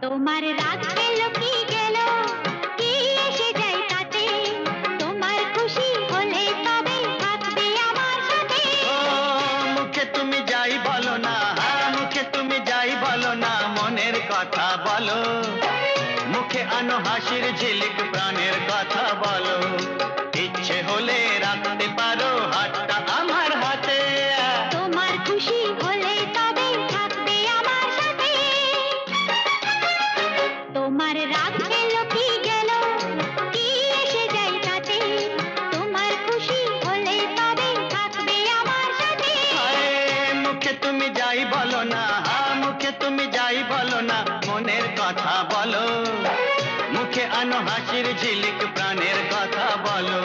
তোমার রাগ গেল কি গেল, কি এসে যায় তাতে, তোমার খুশি হলে তবে থাকবে আমার সাথে। ও মুখে তুমি যাই বলো না, মুখে তুমি যাই বলো না, মনের কথা বলো। মুখে আনো হাসির ঝিলিক, প্রাণের কথা বলো। ইচ্ছে হলে রাখতে পারো হাতটা আমার হাতে। তোমার খুশি হলে তবে থাকবে আমার সাথে। তোমার রাগ গেল কি গেল, কি এসে যায় তাতে, তোমার খুশি হলে তবে থাকবে আমার সাথে। আরে মুখে তুমি যাই বলো না, মুখে তুমি যাই বলো না, মনের কথা বলো। মুখে আনো হাসির ঝিলিক, প্রাণের কথা বলো।